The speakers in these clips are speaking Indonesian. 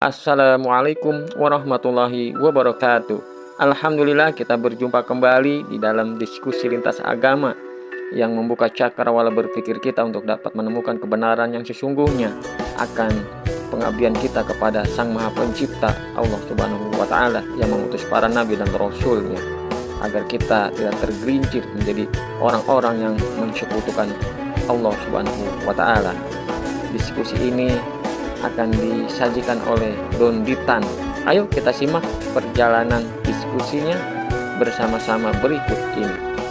Assalamualaikum warahmatullahi wabarakatuh. Alhamdulillah kita berjumpa kembali di dalam diskusi lintas agama yang membuka cakrawala berpikir kita untuk dapat menemukan kebenaran yang sesungguhnya akan pengabdian kita kepada Sang Maha Pencipta Allah Subhanahu wa Ta'ala yang mengutus para nabi dan rasulnya agar kita tidak tergelincir menjadi orang-orang yang mensekutukan Allah Subhanahu wa Ta'ala. Diskusi ini akan disajikan oleh Don Ditan. Ayo kita simak perjalanan diskusinya bersama-sama berikut ini.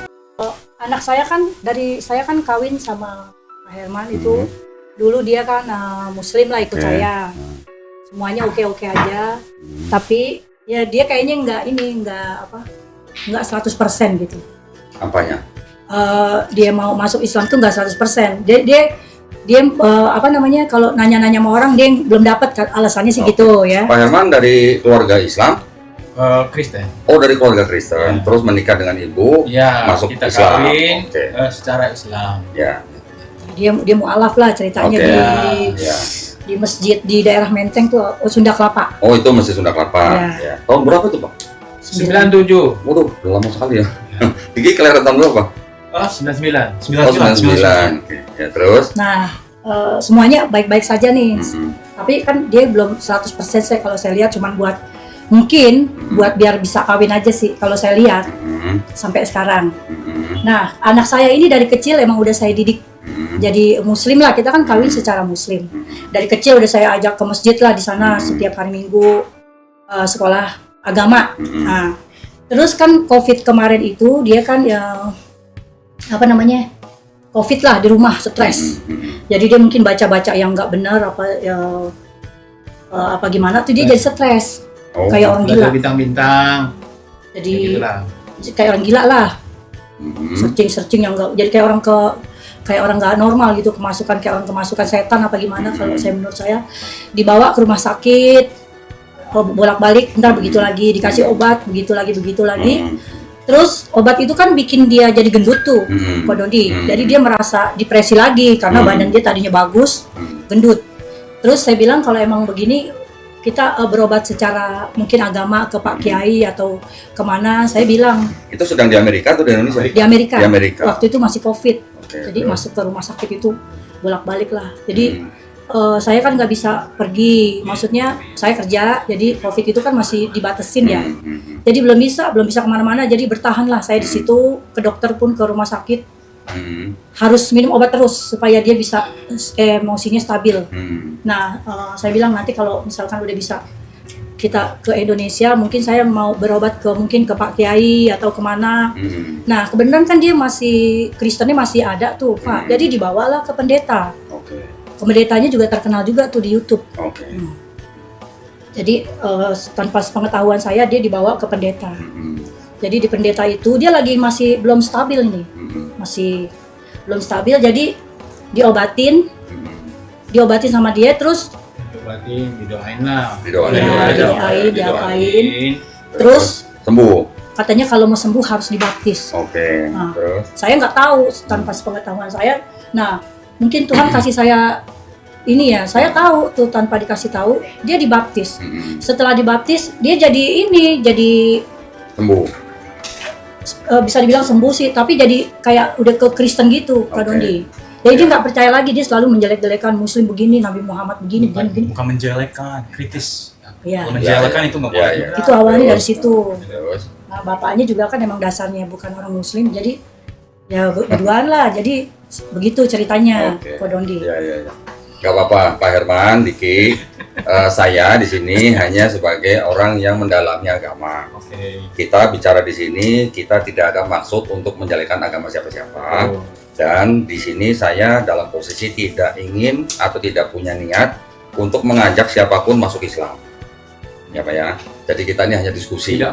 Anak saya kan kawin sama Pak Herman itu. Dulu dia kan muslim lah ikut saya. Semuanya oke-oke aja. Tapi ya dia kayaknya nggak 100% gitu. Apanya? Dia mau masuk Islam tuh nggak 100%. Dia kalau nanya-nanya sama orang dia belum dapat alasannya sih gitu ya. Pak Herman dari keluarga Islam? Kristen. Oh, dari keluarga Kristen. Terus menikah dengan ibu, masuk kita Islam. Kawin secara Islam. Ya. Dia mualaf lah ceritanya di masjid di daerah Menteng tuh Sunda Kelapa. Oh, itu masih Sunda Kelapa. Ya. Tahun berapa tuh, Pak? 97. Waduh, udah lama sekali ya. Diki kelahiran tahun berapa? 99. Oh, 99. Oke. Ya, terus? Nah, semuanya baik-baik saja nih. Tapi kan dia belum 100% kalau saya lihat cuman buat biar bisa kawin aja sih kalau saya lihat sampai sekarang. Nah, anak saya ini dari kecil emang udah saya didik jadi muslim lah. Kita kan kawin secara muslim. Dari kecil udah saya ajak ke masjid lah di sana setiap hari Minggu, sekolah agama. Nah, terus kan COVID kemarin itu dia kan COVID lah di rumah, stres. Jadi dia mungkin baca-baca yang nggak benar gimana tuh dia jadi stres. Kayak orang gila. Bintang-bintang. Jadi kayak orang gila lah. Searching yang nggak. Jadi kayak orang nggak normal gitu, kayak orang kemasukan setan apa gimana kalau menurut saya. Dibawa ke rumah sakit, bolak-balik, ntar begitu lagi, dikasih obat, begitu lagi. Terus obat itu kan bikin dia jadi gendut tuh, Pak Dodi. Jadi dia merasa depresi lagi karena badan dia tadinya bagus, gendut. Terus saya bilang kalau emang begini kita berobat secara mungkin agama ke Pak Kiai atau kemana. Saya bilang. Itu sedang di Amerika atau di Indonesia? Di Amerika. Di Amerika. Waktu itu masih COVID. Jadi terus? masuk ke rumah sakit itu bolak-balik lah. Jadi saya kan nggak bisa pergi. Maksudnya saya kerja, jadi COVID itu kan masih dibatasin ya. Jadi belum bisa kemana-mana. Jadi bertahanlah saya di situ. Ke dokter pun ke rumah sakit harus minum obat terus supaya dia bisa emosinya stabil. Nah, saya bilang nanti kalau misalkan udah bisa kita ke Indonesia, mungkin saya mau berobat mungkin ke Pak Kiai atau kemana. Nah, kebenaran kan dia masih Kristennya masih ada tuh, Pak. Jadi dibawalah ke pendeta. Pendetanya juga terkenal juga tuh di YouTube. Jadi tanpa pengetahuan saya dia dibawa ke pendeta. Jadi di pendeta itu dia lagi masih belum stabil ini, masih belum stabil. Jadi diobatin sama dia terus. Didoain lah. Didoain. Terus sembuh. Katanya kalau mau sembuh harus dibaptis. Nah, terus? Saya nggak tahu tanpa pengetahuan saya. Nah, mungkin Tuhan kasih saya ini ya, saya tahu tuh tanpa dikasih tahu dia dibaptis. Setelah dibaptis dia jadi sembuh. Bisa dibilang sembuh sih, tapi jadi kayak udah ke Kristen gitu, Kak Dondi. Jadi dia nggak percaya lagi, dia selalu menjelek-jelekan Muslim begini, Nabi Muhammad begini. Bukan menjelekkan, kritis. Iya. Menjelekkan itu nggak boleh. Itu awalnya dari situ. Nah, bapaknya juga kan emang dasarnya bukan orang Muslim, jadi ya berduaan lah. Jadi begitu ceritanya, Kak Dondi. Gak apa-apa, Pak Herman, Diki. Saya di sini hanya sebagai orang yang mendalami agama. Kita bicara di sini, kita tidak ada maksud untuk menjelekan agama siapa-siapa. Dan di sini saya dalam posisi tidak ingin atau tidak punya niat untuk mengajak siapapun masuk Islam. Ya Pak ya. Jadi kita ini hanya diskusi. Tidak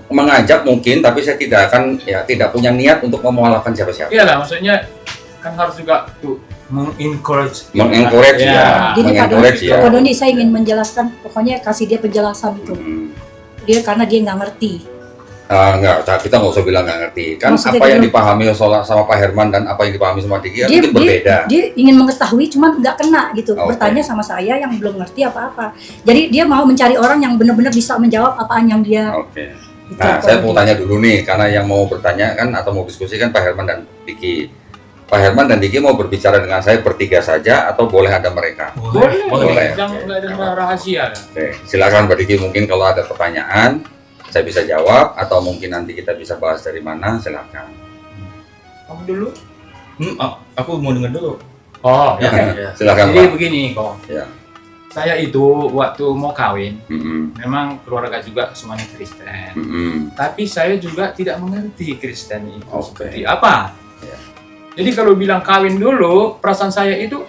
mengajak mungkin, tapi saya tidak punya niat untuk memualafkan siapa-siapa. Iyalah, maksudnya kan harus juga tuh mengencourage ya. Jadi Pak Doni saya ingin menjelaskan, pokoknya kasih dia penjelasan itu. Dia karena dia nggak ngerti. Enggak, kita nggak usah bilang nggak ngerti. Kan Maksudnya apa yang gitu. dipahami sama Pak Herman dan apa yang dipahami sama Diki kan Dia, mungkin berbeda. dia ingin mengetahui, cuman nggak kena gitu. Oke. Bertanya sama saya yang belum ngerti apa-apa. Jadi dia mau mencari orang yang benar-benar bisa menjawab apaan yang dia. Oke. Gitu, Nah, Pak saya mau Diki. tanya dulu nih, karena yang mau bertanya kan atau mau diskusi kan Pak Herman dan Diki. Pak Herman dan Diki mau berbicara dengan saya bertiga saja atau boleh ada mereka? Boleh. Boleh. Yang nggak ada rahasia. Oke, silakan Mbak Diki, mungkin kalau ada pertanyaan saya bisa jawab atau mungkin nanti kita bisa bahas dari mana, silakan. Kamu dulu. Aku mau denger dulu. Oh, ya. Silakan Jadi Pak. begini kok. Ya. Saya itu waktu mau kawin, Mm-mm. memang keluarga juga semuanya Kristen. Mm-mm. Tapi saya juga tidak mengerti Kristen itu Oke. seperti apa. Ya. Jadi kalau bilang kawin dulu, perasaan saya itu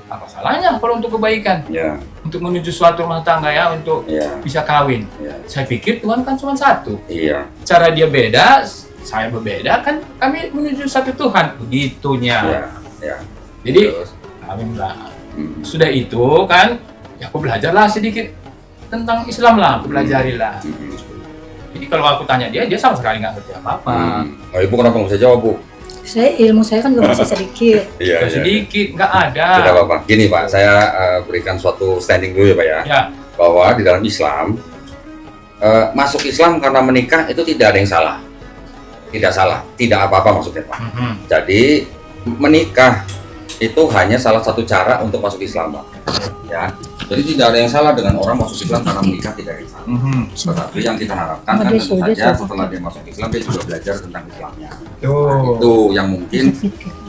apa salahnya kalau untuk kebaikan, Ya, untuk menuju suatu rumah tangga ya, untuk ya, bisa kawin. ya. Saya pikir Tuhan kan cuma satu. Iya. Cara dia beda, saya berbeda, kan kami menuju satu Tuhan. Begitunya. Ya, ya. Jadi Terus. kawinlah. Mm. Sudah itu kan, ya aku belajarlah sedikit tentang Islam lah, aku pelajarilah. Mm. Jadi kalau aku tanya dia sama sekali nggak ngerti apa-apa. Oh, Ibu kenapa nggak bisa jawab, Bu? Ilmu saya kan juga masih sedikit. Iya, Sedikit, nggak ada. Tidak apa-apa. Gini Pak, saya berikan suatu standing dulu ya Pak ya. Ya, Bahwa di dalam Islam, masuk Islam karena menikah itu tidak ada yang salah. Tidak salah, tidak apa-apa maksudnya Pak. Jadi menikah itu hanya salah satu cara untuk masuk Islam Pak. Ya. Jadi tidak ada yang salah dengan orang masuk Islam karena menikah, tidak ada yang salah. Tetapi yang kita harapkan kan tentu saja setelah dia masuk Islam dia juga belajar tentang Islamnya. Tuh. Itu yang mungkin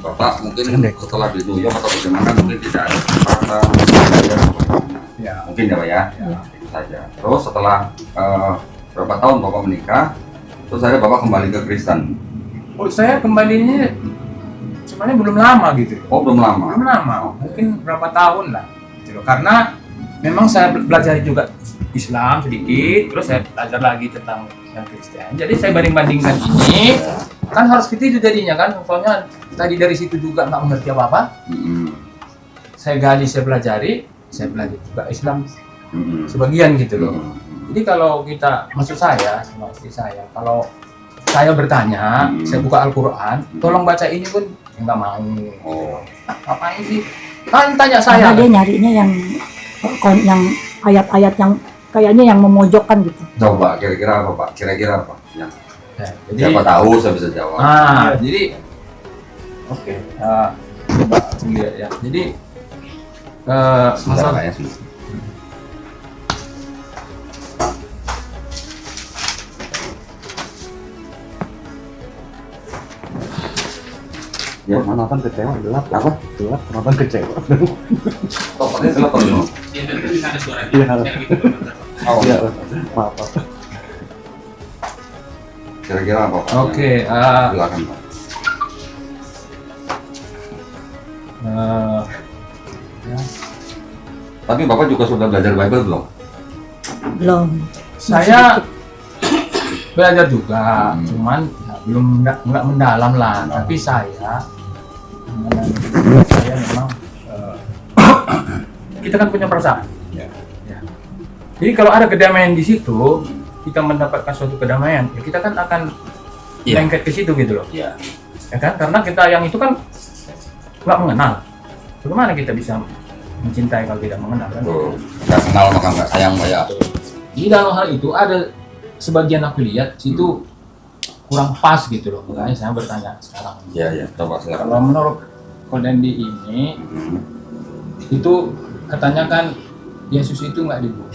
Bapak mungkin setelah di New York atau bagaimana mungkin tidak ada kesempatan belajar bagaimana. Ya. Mungkin ya Pak ya, itu saja. Terus setelah berapa tahun Bapak menikah, terus akhirnya Bapak kembali ke Kristen. Oh, saya kembalinya sebenarnya belum lama gitu. Oh belum lama. Belum lama, mungkin berapa tahun lah. Gitu loh. Karena memang saya belajar juga Islam sedikit, terus saya belajar lagi tentang yang Kristen. Jadi saya banding-bandingkan ini, kan harus gitu jadinya kan, soalnya tadi dari situ juga nggak mengerti apa-apa. Saya gali, saya pelajari, saya belajar juga Islam sebagian gitu loh. Jadi kalau kita, maksud saya sama istri saya, kalau saya bertanya, saya buka Al-Quran, tolong baca ini pun nggak mau. Oh. Ngapain sih? Kan tanya saya. Karena dia nyarinya yang ayat-ayat yang kayaknya yang memojokkan gitu. Coba kira-kira apa Pak? Kira-kira apa? Ya. Ya, jadi, Siapa tahu saya bisa jawab. jadi, oke, coba lihat ya. Jadi, Sebentar masalah Pak ya, sebentar. Ya, Penonton kecewa gelap. apa? Gelap, penonton kecewa. Oh, ini gelap atau gimana? Iya, Oh, iya. Maaf. kira-kira apa Pak? Oke, Silakan Pak. Tapi Bapak juga sudah belajar Bible belum? Belum. saya belajar juga, cuman ya, belum nggak mendalam lah. Tapi saya memang kita kan punya perasaan. Ya. Ya. Jadi kalau ada kedamaian di situ, kita mendapatkan suatu kedamaian, ya kita kan akan Iya. lengket ke situ gitu loh. Iya. Ya kan? Karena kita yang itu kan nggak mengenal. Bagaimana kita bisa mencintai kalau tidak mengenal kan? Tuh, nggak kenal maka nggak sayang Pak ya. Di dalam hal itu ada sebagian aku lihat situ kurang pas gitu loh. Makanya saya bertanya sekarang. Iya, iya. Coba silakan. Kalau menurut Kodendi ini itu katanya kan Yesus itu nggak dibunuh,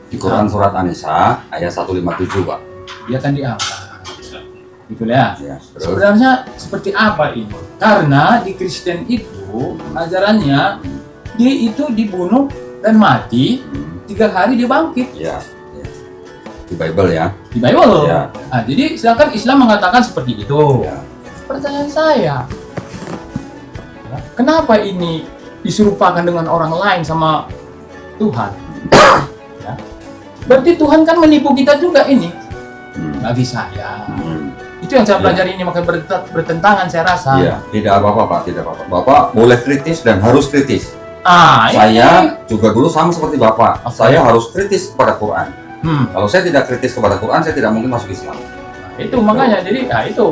Di Quran surat An-Nisa ayat 157 Pak. dia kan diangkat. Gitu ya. Ya, terus. Sebenarnya seperti apa ini? Karena di Kristen itu ajarannya dia itu dibunuh dan mati 3 hari dia bangkit Ya, ya. Di Bible ya. di Bible. Ya. Nah, jadi sedangkan Islam mengatakan seperti itu. Ya. Pertanyaan saya, kenapa ini diserupakan dengan orang lain sama Tuhan? Ya. Berarti Tuhan kan menipu kita juga ini. Bagi saya, itu yang saya pelajari ini, makanya bertentangan saya rasa. Iya, tidak apa-apa Pak, tidak apa-apa. Bapak boleh kritis dan harus kritis. Ini- Saya juga dulu sama seperti Bapak. Oke. Saya harus kritis kepada Quran. Hmm. Kalau saya tidak kritis kepada Quran, saya tidak mungkin masuk Islam. Itu makanya jadi itu.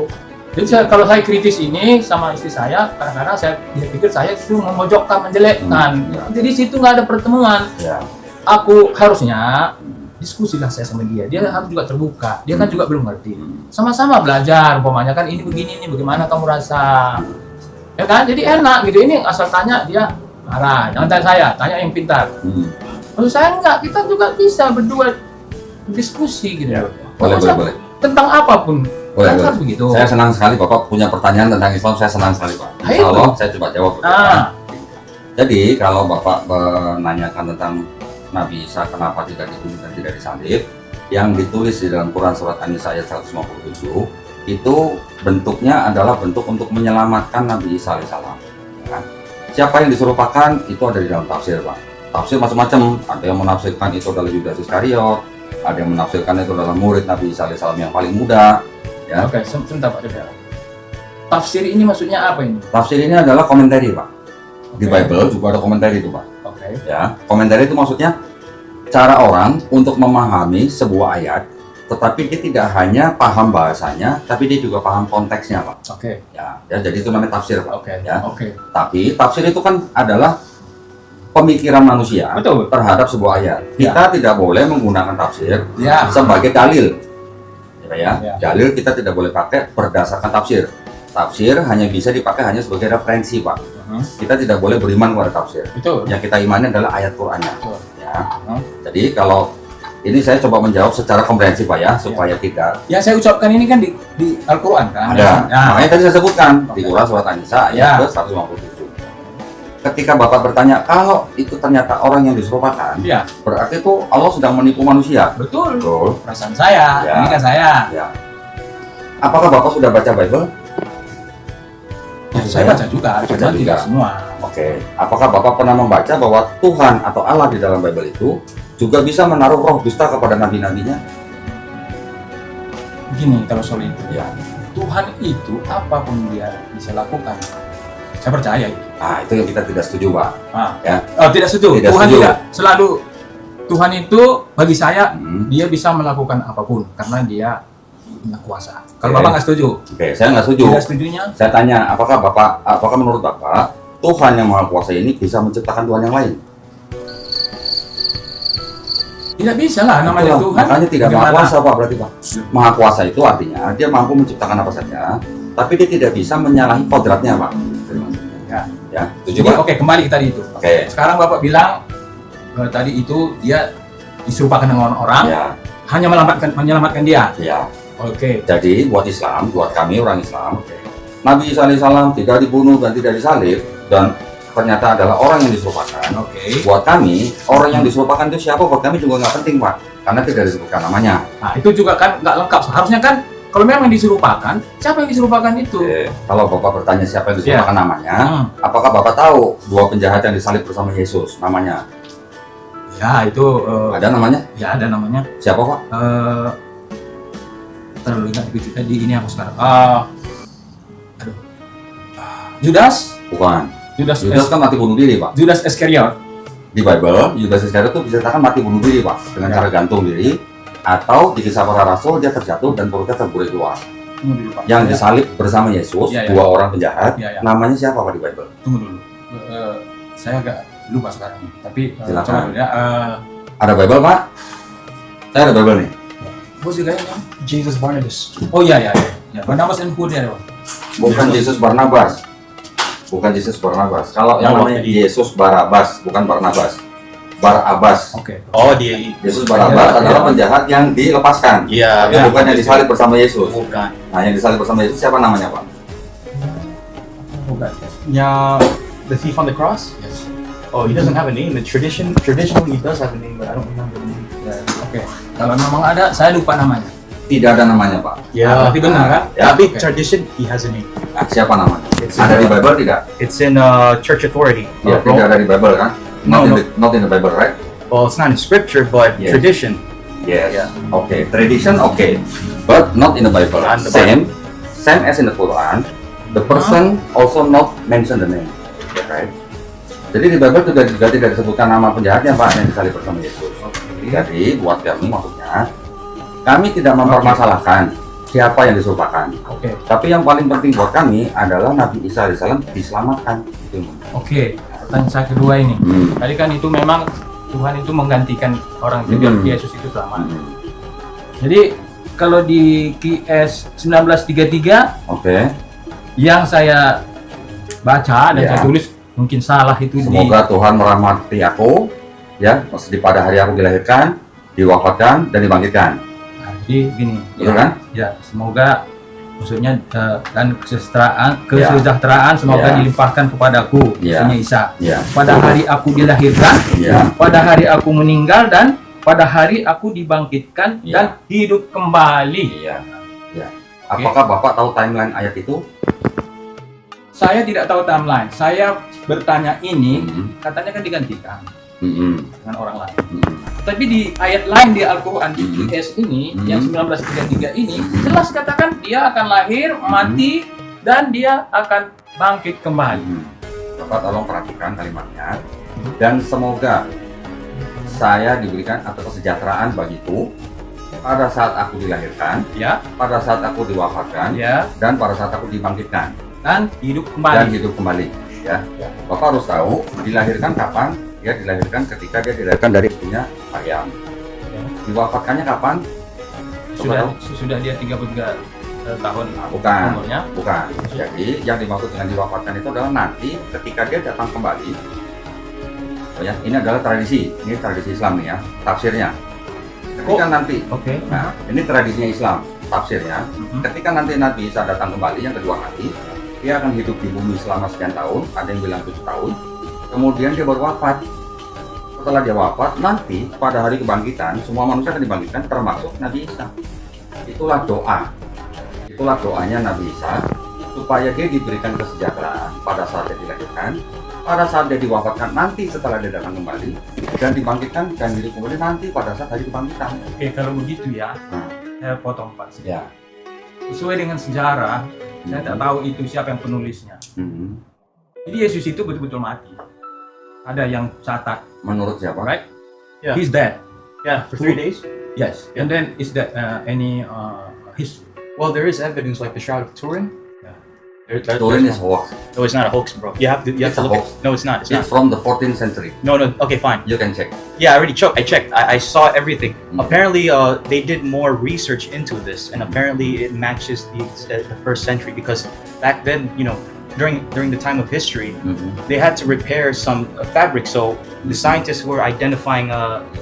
Jadi kalau saya kritis ini sama istri saya, kadang-kadang saya pikir saya itu memojokkan, menjelekkan. Jadi situ nggak ada pertemuan. Ya. Aku harusnya diskusilah saya sama dia. Dia harus juga terbuka. Dia kan juga belum ngerti. Sama-sama belajar. Umpamanya kan ini begini, ini bagaimana kamu rasa? Ya kan? Jadi enak gitu. Ini asal tanya dia marah. Jangan tanya saya, tanya yang pintar. Kalau saya enggak, kita juga bisa berdua diskusi gitu. Boleh. Tentang apapun. Boleh. Harus begitu. Saya senang sekali Bapak punya pertanyaan tentang Islam, saya senang sekali Pak. Kalau saya coba jawab. Jadi kalau Bapak menanyakan tentang Nabi Isa kenapa tidak dibunuh dan tidak disalib, yang ditulis di dalam Quran surat An-Nisa ayat 157 itu bentuknya adalah bentuk untuk menyelamatkan Nabi Isa alaihissalam. Ya. Siapa yang diserupakan itu ada di dalam tafsir Pak. Tafsir macam-macam, ada yang menafsirkan itu adalah Yudas Iskariot, ada yang menafsirkan itu adalah murid Nabi Isa alaihissalam yang paling muda. Ya. Oke, sebentar Pak. Tafsir ini maksudnya apa ini? Tafsir ini adalah komentari Pak. Di Bible juga ada komentari itu Pak. Ya, komentari itu maksudnya cara orang untuk memahami sebuah ayat, tetapi dia tidak hanya paham bahasanya, tapi dia juga paham konteksnya Pak. Ya, jadi itu namanya tafsir Pak. Tapi tafsir itu kan adalah pemikiran manusia terhadap sebuah ayat. Kita tidak boleh menggunakan tafsir sebagai dalil. Dalil kita tidak boleh pakai berdasarkan tafsir. Tafsir hanya bisa dipakai hanya sebagai referensi Pak. Kita tidak boleh beriman kepada tafsir. Yang kita imani adalah ayat Qur'annya. Ya. Jadi kalau ini saya coba menjawab secara komprehensif Pak ya, supaya tidak. Yang saya ucapkan ini kan di Al-Quran kan? Ada. Makanya tadi saya sebutkan di Quran surat An-Nisa ayat 157. Ketika Bapak bertanya, kalau itu ternyata orang yang diserupakan, berarti itu Allah sedang menipu manusia. Betul. Perasaan saya, ini kan saya. Ya. Apakah Bapak sudah baca Bible? Saya baca juga, cuma tidak semua. Oke. Apakah Bapak pernah membaca bahwa Tuhan atau Allah di dalam Bible itu juga bisa menaruh roh dusta kepada nabi-nabinya? Begini kalau soal itu Tuhan itu apapun dia bisa lakukan. Saya percaya itu. Itu yang kita tidak setuju Pak. Tidak setuju. Tidak Tuhan setuju. tidak selalu. Tuhan itu bagi saya dia bisa melakukan apapun karena dia punya kuasa. Kalau Bapak nggak setuju? Saya nggak setuju. Tidak setujunya? Saya tanya, apakah menurut Bapak Tuhan yang Maha Kuasa ini bisa menciptakan Tuhan yang lain? Tidak bisa lah namanya Tuhan. Makanya tidak Maha Kuasa Pak berarti Pak. Maha Kuasa itu artinya dia mampu menciptakan apa saja, tapi dia tidak bisa menyalahi kodratnya Pak. Ya, setuju Pak? Oke, kembali ke tadi itu. Sekarang Bapak bilang tadi itu dia diserupakan dengan orang, hanya menyelamatkan dia. Jadi buat Islam, buat kami orang Islam, Nabi Isa alaihissalam tidak dibunuh dan tidak disalib dan ternyata adalah orang yang diserupakan. Buat kami, orang yang diserupakan itu siapa? Buat kami juga nggak penting Pak, karena tidak disebutkan namanya. Nah, itu juga kan nggak lengkap. Harusnya kan kalau memang diserupakan, siapa yang diserupakan itu? Kalau Bapak bertanya siapa yang diserupakan namanya, apakah Bapak tahu dua penjahat yang disalib bersama Yesus namanya? Ya itu ada namanya? Ya ada namanya. Siapa Pak? Terlalu ingat di ini aku sekarang. Judas? Bukan. Judas kan mati bunuh diri Pak. Judas Iskariot. Di Bible, Judas Iskariot itu diceritakan mati bunuh diri Pak, dengan cara gantung diri, atau di Kisah Para Rasul dia terjatuh dan perutnya terburai keluar. Yang disalib bersama Yesus, dua orang penjahat, namanya siapa Pak di Bible? Tunggu dulu. Saya agak lupa sekarang, tapi silakan. Ya, ada Bible Pak? Saya ada Bible nih. Bos juga ya, Jesus Barnabas. Oh iya. Barnabas dan Hud ya. Bukan Yesus Barnabas. Bukan Yesus Barnabas. Kalau yang namanya Yesus Barabas, bukan Barnabas. Barabas. Oh, dia Yesus Barabas adalah penjahat yang dilepaskan. Bukan yang disalib bersama Yesus. Bukan. Nah, yang disalib bersama Yesus siapa namanya Pak? Bukan. Yeah, the thief on the cross? Yes. Oh, he doesn't have a name. Traditionally he does have a name, but I don't remember the name. Kalau memang ada, saya lupa namanya. Tidak ada namanya Pak. Tapi benar kan? Tapi tradition he has a name. Siapa namanya? Ada di Bible tidak? It's in Church Authority. Ya, tidak ada di Bible kan? Not in the Bible, right? Well, it's not in Scripture, but tradition. Yes. Okay. Tradition, okay, but not in the Bible. Same as in the Quran. The person also not mention the name, right? Jadi di Bible juga tidak disebutkan nama penjahatnya Pak yang disalib bersama Yesus. Jadi buat kami maksudnya, kami tidak mempermasalahkan siapa yang disuruhkan. Oke. Tapi yang paling penting buat kami adalah Nabi Isa AS diselamatkan. Itu. Oke. Pertanyaan saya kedua ini. Tadi kan itu memang Tuhan itu menggantikan orang itu biar Yesus itu selamat. Jadi kalau di QS 1933 yang saya baca dan saya tulis mungkin salah itu. Semoga Tuhan merahmati aku, ya, di pada hari aku dilahirkan, diwafatkan dan dibangkitkan. Jadi gini, Betul kan? Ya, semoga maksudnya dan kesejahteraan semoga dilimpahkan kepadaku, maksudnya Isa. Pada hari aku dilahirkan, pada hari aku meninggal dan pada hari aku dibangkitkan dan hidup kembali. Apakah Bapak tahu timeline ayat itu? Saya tidak tahu timeline. Saya bertanya ini, katanya kan digantikan dengan orang lain. Tapi di ayat lain di Al-Quran di QS ini, yang 1933 ini, jelas katakan dia akan lahir, mati, dan dia akan bangkit kembali. Bapak tolong perhatikan kalimatnya. Dan semoga saya diberikan atau kesejahteraan bagiku pada saat aku dilahirkan, pada saat aku diwafatkan, dan pada saat aku dibangkitkan dan hidup kembali. Ya. Bapak harus tahu dilahirkan kapan? Dia dilahirkan ketika dia dilahirkan dari ibunya Maryam. Diwafatkannya kapan? Sudah dia 33 tahun umurnya. Bukan. Jadi yang dimaksud dengan diwafatkan itu adalah nanti ketika dia datang kembali. Ya, ini adalah tradisi. Ini tradisi Islam nih ya, tafsirnya. Ketika nanti, nah ini tradisinya Islam, tafsirnya. Ketika nanti Nabi Isa datang kembali yang kedua kali, dia akan hidup di bumi selama sekian tahun. Ada yang bilang 7 tahun. Kemudian dia baru wafat. Setelah dia wafat, nanti pada hari kebangkitan, semua manusia akan dibangkitkan termasuk Nabi Isa. Itulah doa. Itulah doanya Nabi Isa supaya dia diberikan kesejahteraan pada saat dia dilahirkan, pada saat dia diwafatkan, nanti setelah dia datang kembali, dan dibangkitkan dan hidup kembali nanti pada saat hari kebangkitan. Oke, kalau begitu ya, saya potong Pak. Ya. Sesuai dengan sejarah, saya tak tahu itu siapa yang penulisnya. Jadi Yesus itu betul-betul mati. Ada yang catat. Menurut siapa? Right? Yeah. He's dead. Yeah, for 3 days. Yes. And then is that any history? Well, there is evidence like the Shroud of Turin. Turin is hoax. No, it's not a hoax, bro. You have to It's a look. hoax. No, it's not. It's It's not. from the 14th century. No. Okay, fine. You can check. Yeah, I already checked. I saw everything. Apparently, they did more research into this, and apparently it matches the first century because back then, during the time of history, they had to repair some fabric. So the scientists who were identifying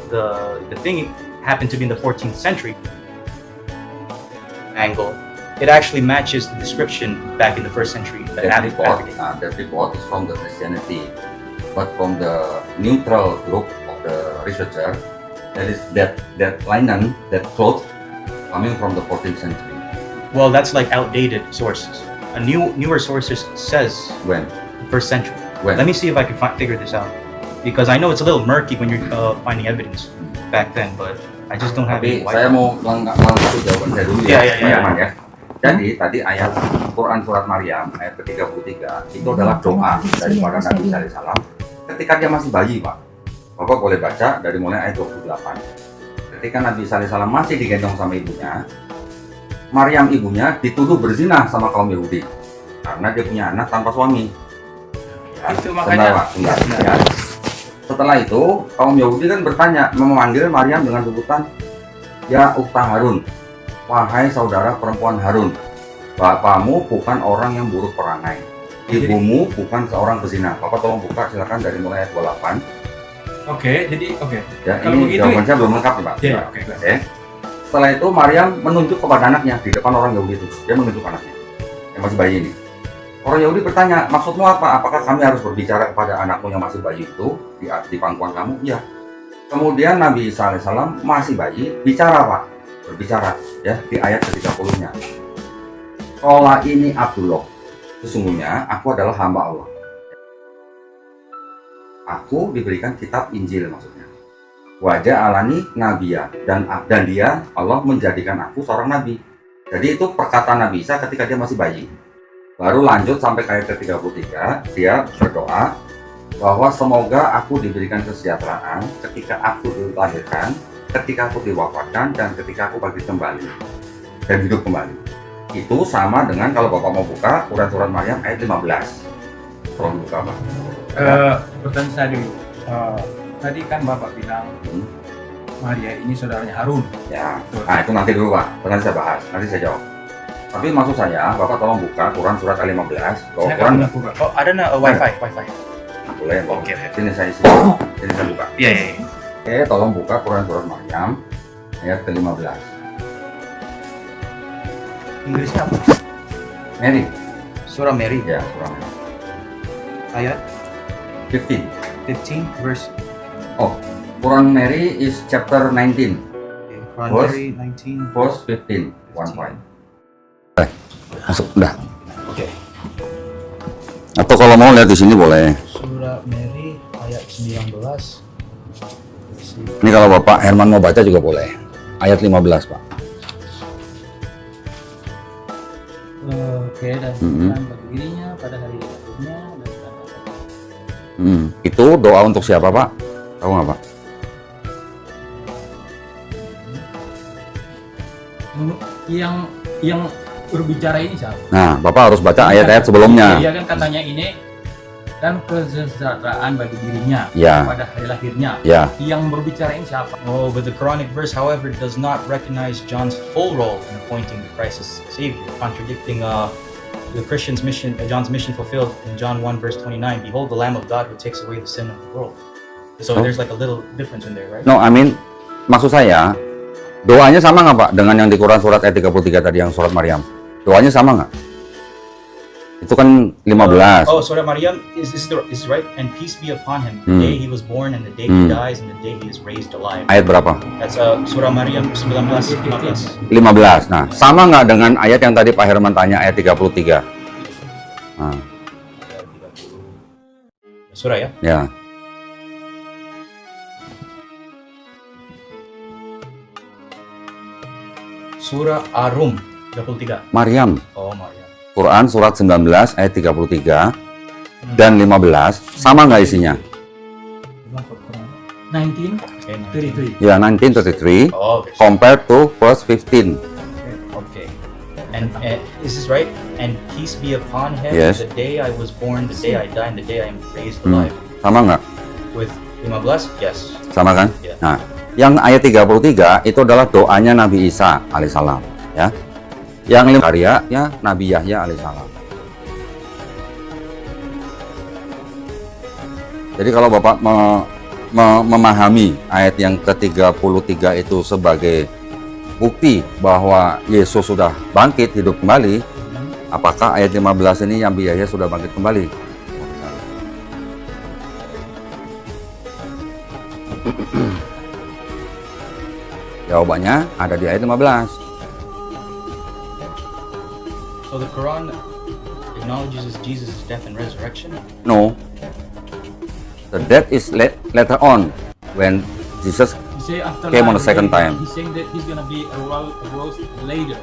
the thing happened to be in the 14th century angle. It actually matches the description back in the first century. That report is from the Christianity, but from the neutral group of the researcher, that linen, that cloth, coming from the 14th century. Well, that's like outdated sources. Newer sources says When? first century. When? Let me see if I can figure this out, because I know it's a little murky when you're finding evidence back then, but I just don't have Tapi any. saya mau langsung jawaban saya dulu ya, Ya. teman-teman ya. Jadi tadi ayat Quran surat Maryam ayat ke-33 itu adalah doa daripada Nabi Isa alaihissalam ketika dia masih bayi, Pak. Bapak boleh baca dari mulai ayat 28. Ketika Nabi Isa alaihissalam masih digendong sama ibunya, Maryam ibunya dituduh berzina sama kaum Yahudi karena dia punya anak tanpa suami. Ya, Itu makanya. sebentar, ya. Setelah itu kaum Yahudi kan bertanya, memanggil Maryam dengan sebutan ya Ukhta Harun. Wahai saudara perempuan Harun, bapakmu bukan orang yang buruk perangai, ibumu bukan seorang pezina. Bapak tolong buka silakan dari mulai ayat 28. Oke, jadi oke. Ya, Kalau ini begitu, jawaban saya belum lengkap nih, Pak. Iya, oke. Setelah itu Maryam menunjuk kepada anaknya di depan orang Yahudi itu. Dia menunjuk anaknya yang masih bayi ini. Orang Yahudi bertanya, maksudmu apa? Apakah kami harus berbicara kepada anakmu yang masih bayi itu di pangkuan kamu? Iya. Kemudian Nabi Isa alaihissalam masih bayi, bicara, Pak. Berbicara ya di ayat ke-30-nya. Qala ini Abdullah. Sesungguhnya aku adalah hamba Allah. Aku diberikan kitab Injil maksudnya. Wajah alani nabiya dan dia Allah menjadikan aku seorang nabi. Jadi itu perkataan Nabi Isa ketika dia masih bayi. Baru lanjut sampai ayat ke-33, dia berdoa bahwa semoga aku diberikan kesejahteraan ketika aku dilahirkan, ketika aku diwafatkan, dan ketika aku bangkit kembali dan hidup kembali. Itu sama dengan kalau Bapak mau buka Quran Surat Maryam ayat 15. Tolong buka, Pak. Pertanyaan saya dulu. Tadi kan Bapak bilang Maria ini saudaranya Harun. Ya, nah itu nanti dulu Pak, nanti saya bahas, nanti saya jawab. Tapi maksud saya, Bapak tolong buka Quran Surat Al-15. Kalau Saya Quran nggak buka. Oh, ada na wifi. boleh, Oke. sini saya isi, sini saya buka. Iya. Oke, tolong buka Quran Surat Maryam ayat ke-15. Inggrisnya apa? Mary, Surah Mary. ya Surah Mary. Ayat 15. 15 verse. Oh, Quran Mary is chapter 19, Okay, Quran Verse? Mary 19. verse 15. One point. Masuk, udah. Oke. Atau kalau mau lihat di sini boleh. Surah Mary ayat 19. Ini kalau Bapak Herman mau baca juga boleh. Ayat 15, Pak. Oke, dan bagi dirinya pada hari akhirnya dan Itu doa untuk siapa, Pak? Tahu nggak, Pak? yang berbicara ini siapa? Nah, Bapak harus baca ayat-ayat sebelumnya. Iya kan katanya ini dan kesejahteraan bagi dirinya Ya. pada hari lahirnya. Ya. Yang berbicara ini siapa? Oh, but the Quranic verse, however, does not recognize John's full role in appointing the Christ as Savior, contradicting the Christian's mission, John's mission fulfilled in John 1 verse 29. Behold, the Lamb of God who takes away the sin of the world. So Oh. there's like a little difference in there, right? No, I mean, maksud saya, doanya sama nggak, Pak? Dengan yang di Quran Surat ayat 33 tadi yang Surat Maryam. Doanya sama nggak? Itu kan 15. Oh, Surah Maryam is right. And peace be upon him. The day he was born, and the day he dies, and the day he is raised alive. Ayat berapa? That's Surah Maryam 19:15. 15. Nah, sama nggak dengan ayat yang tadi Pak Herman tanya, ayat 33? Nah, Surah ya. ya. Surah Ar-Rum 23. Maryam. Oh, Maryam. Quran Surat 19 ayat 33 dan 15. Sama nggak isinya? 1933. Okay. Ya, 1933 Oh, okay. compared to verse 15. Okay. And is this right? And peace be upon him. Yes. The day I was born, the day I died, and the day I am raised alive. Sama nggak? With 15? Yes. Sama kan? Ya. Nah, yang ayat 33 itu adalah doanya Nabi Isa alaihissalam, ya. Yang karyanya Nabi Yahya alaihissalam. Jadi kalau Bapak memahami ayat yang ke-33 itu sebagai bukti bahwa Yesus sudah bangkit hidup kembali, apakah ayat 15 ini Nabi Yahya sudah bangkit kembali? Jawabannya ada di ayat 15. So the Quran acknowledges Jesus' death and resurrection. No. The death is later on when Jesus He say after came on the life second later, time. He's saying that he's gonna be arose later.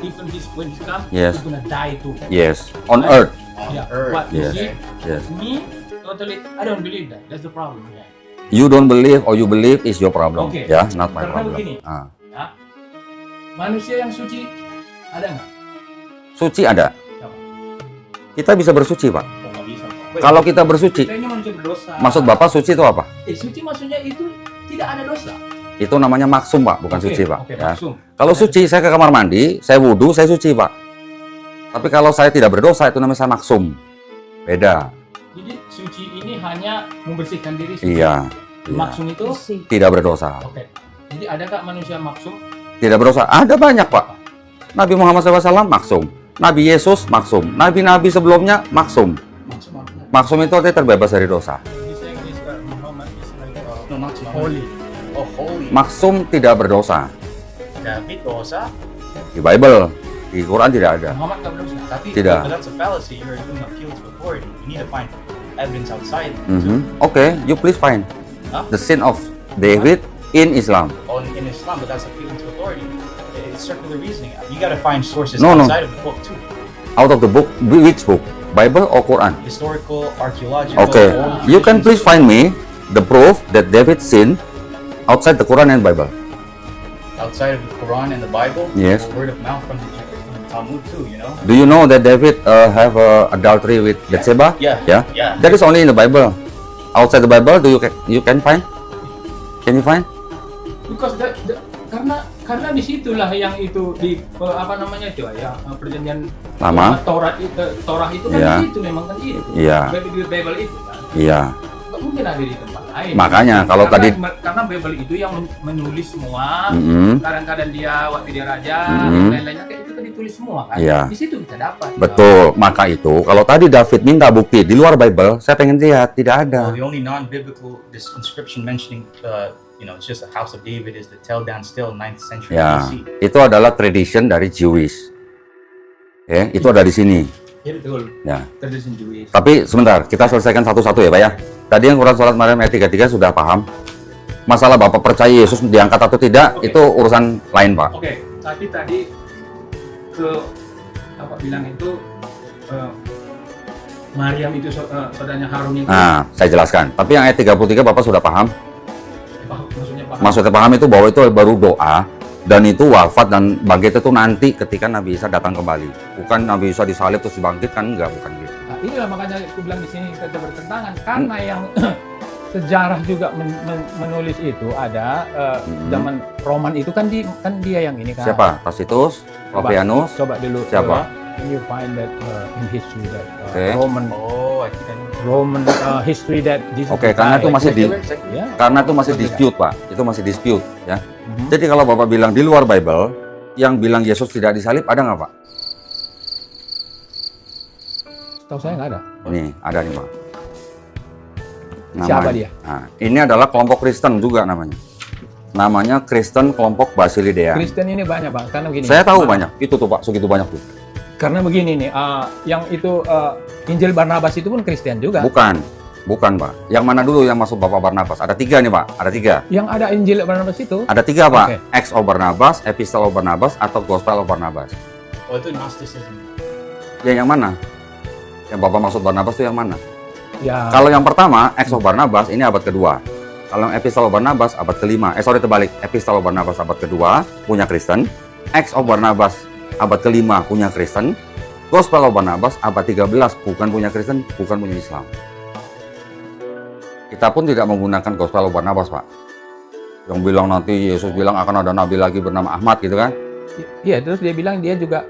Even when he comes, Yes. he's gonna die too. yes on earth. Yeah. earth. But you Yes. see, Yes. me totally, I don't believe that. That's the problem. Yeah. You don't believe or you believe is your problem. Okay. Ya, not my Karena problem. begini. Ah. Ya. Manusia yang suci ada nggak? Suci ada. Siapa? Kita bisa bersuci, Pak. Oh, nggak bisa. Wait, Kalau kita bersuci, Kita ini manusia berdosa. maksud Bapak suci itu apa? Suci maksudnya itu tidak ada dosa. Itu namanya maksum, Pak, bukan Oke, suci, Pak. Oke, Ya. maksum. Kalau suci, saya ke kamar mandi, saya wudhu, saya suci, Pak. Tapi kalau saya tidak berdosa, itu namanya saya maksum. Beda. Jadi suci ini hanya membersihkan diri. Suci. Iya. Iya. Maksum itu. Tidak berdosa. Oke. Jadi adakah manusia maksum? Tidak berdosa. Ada banyak, Pak. Nabi Muhammad SAW maksum. Nabi Yesus maksum. Nabi-nabi sebelumnya maksum. Maksum apa? Maksum itu artinya terbebas dari dosa. He's saying this Muhammad is like No, maksum. holy. Oh, holy. Maksum tidak berdosa. David dosa. Di Bible, di Quran tidak ada. Muhammad nggak berdosa. Tapi Tidak. but that's a fallacy. You're doing appeal to authority. You need to find evidence outside. Oke, you please find Huh? the sin of David in Islam. In Islam, but that's appealing to authority. It's circular reasoning. You got to find sources No, no. outside of the book too. Out of the book, which book? Bible or Quran? Historical, archaeological. Okay, old you can please traditions. find me the proof that David sinned outside the Quran and Bible. Outside of the Quran and the Bible. Yes. Or word of mouth from the Talmud too, you know. Do you know that David have adultery with Bathsheba? Yeah. Yeah. Yeah. That is only in the Bible. Outside the Bible, you can find? Can you find? Because karena disitulah yang itu di apa namanya itu ya perjanjian Lama. Torah itu kan Iya. di situ memang kan itu. Iya. Bible itu kan. Iya. Nggak mungkin ada di tempat lain. Makanya kalau karena Bible itu yang menulis semua. Mm-mm. Kadang-kadang dia waktu dia raja, Mm-hmm. lain-lainnya kayak itu kan ditulis semua kan. Iya. Di situ kita dapat. Betul. Maka itu kalau tadi David minta bukti di luar Bible, saya pengen lihat tidak ada. Well, the only non-biblical this inscription mentioning, it's just a house of David is the Tel Dan Still 9th century Ya, BC. itu adalah tradition dari Jewish. Itu ada di sini. Iya betul. Ya. Tradition Jewish. Tapi sebentar, kita selesaikan satu-satu ya Pak ya. Tadi yang surat Maryam ayat 33 sudah paham. Masalah Bapak percaya Yesus diangkat atau tidak, Oke. itu urusan lain Pak. Oke, tapi tadi ke apa bilang itu Maryam itu saudaranya Harun itu Nah, saya jelaskan. Tapi yang ayat 33 Bapak sudah paham. maksudnya paham. Maksudnya paham itu bahwa itu baru doa. Dan itu wafat dan bangkit itu nanti ketika Nabi Isa datang kembali. Bukan Nabi Isa disalib terus bangkit kan enggak, bukan gitu. Nah, inilah makanya aku bilang di sini kita bertentangan karena yang sejarah juga menulis itu ada zaman Roman itu kan dia yang ini kan. Siapa? Tacitus, Flavianus. Coba dulu. Siapa? You find that in history that Oke. Oh, I think I know. Roman history that Jesus. Oke, karena itu masih ya. karena itu masih dispute Pak. Itu masih dispute ya. Mhm. Jadi kalau Bapak bilang di luar Bible, yang bilang Yesus tidak disalib ada nggak Pak? Tahu saya nggak ada. Ini ada nih Pak. Siapa dia? Nah, ini adalah kelompok Kristen juga namanya. Namanya Kristen kelompok Basilidean. Kristen ini banyak Bang, karena begini. Saya tahu banyak. Itu tuh Pak, segitu banyak tuh. Karena begini nih, yang itu Injil Barnabas itu pun Kristen juga. Bukan Pak. Yang mana dulu yang masuk Bapak Barnabas? Ada 3 nih Pak. Ada 3. Yang ada Injil Barnabas itu. Ada 3 Pak. Oke. Acts of Barnabas, Epistle of Barnabas, atau Gospel of Barnabas. Oh, itu Gnosticism. Ya yang mana? Yang Bapak maksud Barnabas itu yang mana? Ya. Kalau yang pertama, Acts of Barnabas, ini abad kedua. Kalau yang Epistle of Barnabas, abad kelima. Terbalik. Epistle of Barnabas, abad kedua, punya Kristen. Acts of Barnabas, abad kelima, punya Kristen. Gospel of Barnabas, abad 13, bukan punya Kristen, bukan punya Islam. Kita pun tidak menggunakan Gospel of Barnabas, Pak. Yang bilang nanti Yesus bilang akan ada nabi lagi bernama Ahmad, gitu kan? Iya, terus dia bilang dia juga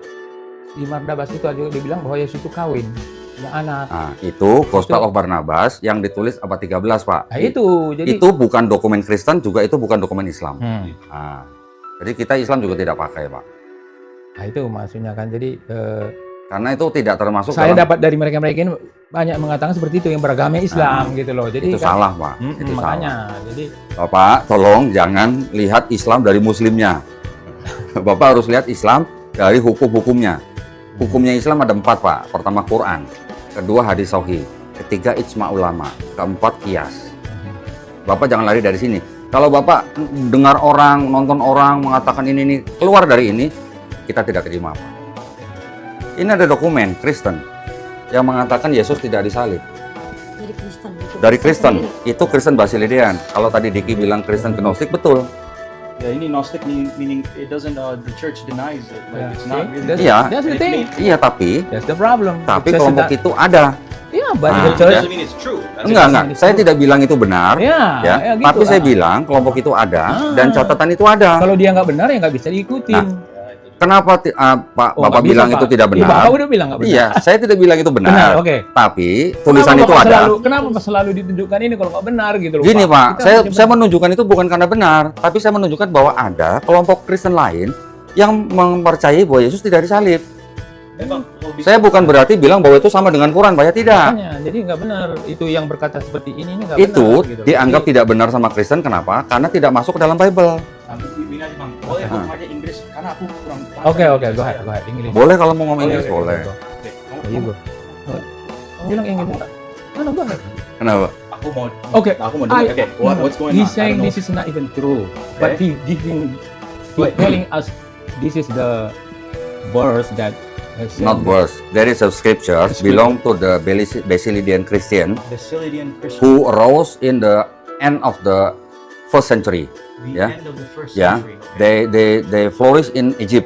di Barnabas itu juga dia bilang bahwa Yesus itu kawin, punya anak. Nah, itu Gospel of Barnabas yang ditulis abad 13, Pak. Nah, itu jadi Itu bukan dokumen Kristen, juga itu bukan dokumen Islam. Hmm. Nah, jadi kita Islam juga tidak pakai, Pak. Nah, itu maksudnya kan. Jadi Karena itu tidak termasuk saya dalam... dapat dari mereka ini banyak mengatakan seperti itu yang beragama Islam gitu loh. Jadi Itu kan, salah, Pak. Itu makanya. salah. Jadi Bapak, tolong jangan lihat Islam dari Muslimnya. Bapak harus lihat Islam dari hukum-hukumnya. Hukumnya Islam ada 4, Pak. Pertama Quran, kedua hadis sahih, ketiga ijma ulama, keempat qiyas. Bapak jangan lari dari sini. Kalau Bapak dengar orang, nonton orang mengatakan ini keluar dari ini, kita tidak terima, Pak. Ini ada dokumen Kristen yang mengatakan Yesus tidak disalib. Dari Kristen. Itu Dari Kristen, sendiri. itu Kristen Basilidean. Kalau tadi Diki bilang Kristen Gnostik, betul. Yeah, ini Gnostic meaning it doesn't the church denies it. Like Yeah, it's not see? really. That's- Iya. That's the thing. Iya, tapi That's the problem. tapi Just kelompok that- itu ada. Iya, but Ah, the It church. doesn't mean it's true. That's Enggak. Kristen Saya itu- tidak bilang itu benar. Ya, Ya, gitu. tapi saya bilang kelompok itu ada dan catatan itu ada. Kalau dia nggak benar ya nggak bisa diikutin. Kenapa Oh, Bapak nggak bisa, bilang Pak. itu tidak Iya, benar? Bapak udah bilang nggak benar. Iya, saya tidak bilang itu benar. Benar, oke. Tapi tulisan Kenapa itu Bapak ada. Kenapa selalu ditunjukkan ini kalau nggak benar gitu loh, Gini Pak, Kita saya harusnya menunjukkan itu bukan karena benar, tapi saya menunjukkan bahwa ada kelompok Kristen lain yang mempercayai bahwa Yesus tidak disalib. Saya bukan berarti bilang bahwa itu sama dengan Quran, Pak, ya tidak. Makanya, jadi nggak benar. Itu yang berkata seperti ini nggak Itu benar. Gitu. dianggap Jadi, tidak benar sama Kristen, kenapa? Karena tidak masuk ke dalam Bible. Ini aja Bang. Boleh aku pakai Inggris karena aku kurang. Oke, go ahead, Inggris. Boleh kalau mau ngomong Inggris, Oke, boleh. go. Ayo, go. Bilang Inggris. Mana go ahead. Kenapa? Aku mau. Okay, Aku mau dengar. Okay, what's going on? He's saying I don't know. this is not even true, but he telling us this is the verse that has Not verse. There is a scripture belong to the Basilidian Christian Basilidian Christian. who arose in the end of the first century. The yeah. end of the first Yeah, century. Okay. they flourish in Egypt.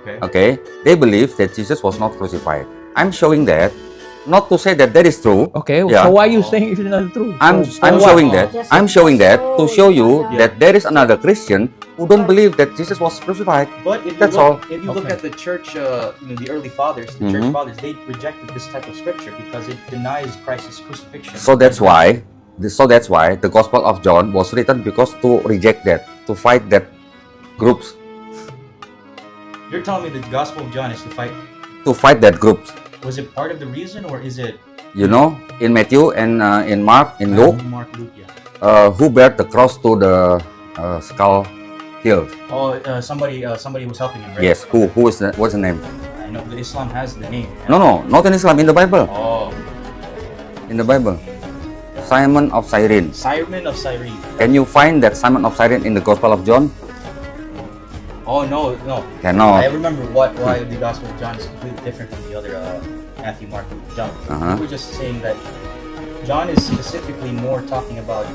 Okay, they believe that Jesus was not crucified. I'm showing that, not to say that that is true. Okay, Yeah. so why you saying it's not true? I'm So what? showing that. Just- I'm showing that to show you Yeah. that there is another Christian who don't believe that Jesus was crucified. But if you That's look, all. if you look Okay. at the church, the early fathers, the church Mhm. fathers, they rejected this type of scripture because it denies Christ's crucifixion. So that's why the Gospel of John was written, because to reject that, to fight that groups, You're telling me the Gospel of John is to fight that groups. was it part of the reason, or is it You know, in Matthew and in Mark, in Luke, Mark, Luke, yeah. who bear the cross to the skull hill? Oh, somebody was helping him, right? Yes. Who is the, what's the name? I know the Islam has the name. No, not in Islam. In the Bible. Oh, In the Bible. Simon of Cyrene. Simon of Cyrene. Can you find that Simon of Cyrene in the Gospel of John? Oh no. Cannot. I remember why the Gospel of John is completely different from the other Matthew, Mark, Luke, John. Uh-huh. We were just saying that John is specifically more talking about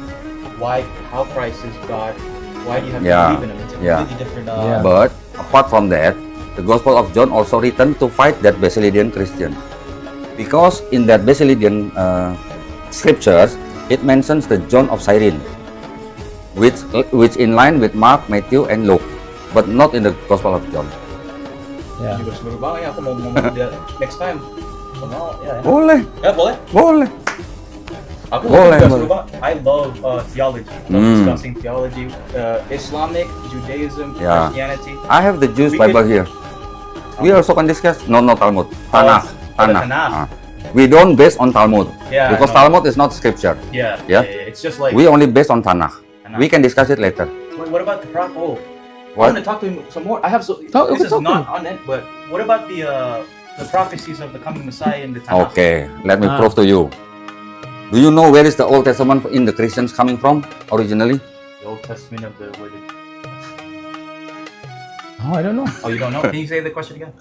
how Christ is God. Why do you have to Yeah. believe in him? It's a Yeah. completely different. Yeah. But apart from that, the Gospel of John also written to fight that Basilidian Christian, because in that Basilidian scriptures it mentions the John of Cyrene, which in line with Mark, Matthew, and Luke, but not in the Gospel of John. Yeah. Hindi ko siguro ba kaya ako mau next time. Oh, yeah. Boleh, Yeah, boleh. boleh. Ako Boleh, juga boleh. siguro ba, I love theology. Love Mm. discussing theology, Islamic, Judaism, Yeah. Christianity. I have the Jewish We Bible could- here. We also can discuss. No, Talmud. Tanakh. the Tanakh. Ah. We don't base on Talmud, Yeah, because I know. Talmud is not scripture. Yeah, Yeah. It's just like We only based on Tanakh. Tanakh. We can discuss it later. What about the prophet? Oh, I What? want to talk to him some more. I have Talk- this is talk to not on it, but what about the prophecies of the coming Messiah in the Tanakh? Okay, let me Ah. prove to you. Do you know where is the Old Testament in the Christians coming from originally? The Old Testament of the word. Oh, I don't know. Oh, you don't know? Can you say the question again?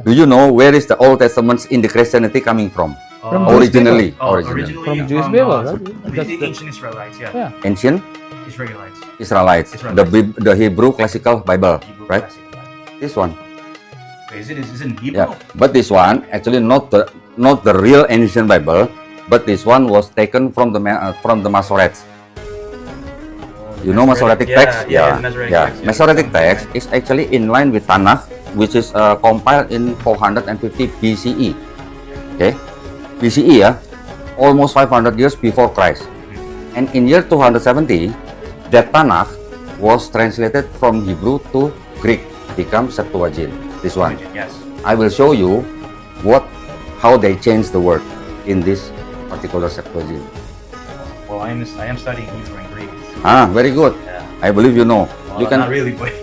Do you know where is the Old Testament in the Christianity coming from? From Oh, Jewish Originally, originally From Jewish Bible, right? the That's the- ancient Israelites, yeah. Yeah. Ancient Israelites. Israelites, Israelites. the Hebrew classical Bible, Hebrew right? classic. This one, Wait, is it in Hebrew? yeah. But this one actually not the real ancient Bible, but this one was taken from the Masoretes. You know Masoretic text? Yeah, the Masoretic yeah. text, yeah. Masoretic text is actually in line with Tanakh, which is compiled in 450 BCE. Okay, BCE, yeah, almost 500 years before Christ. And in year 270, that Tanakh was translated from Hebrew to Greek, become Septuagint. This one. Yes. I will show you how they changed the word in this particular Septuagint. Well, I am studying Hebrew and Greek. Ah, very good. Yeah. I believe you know. Well, You not can really, but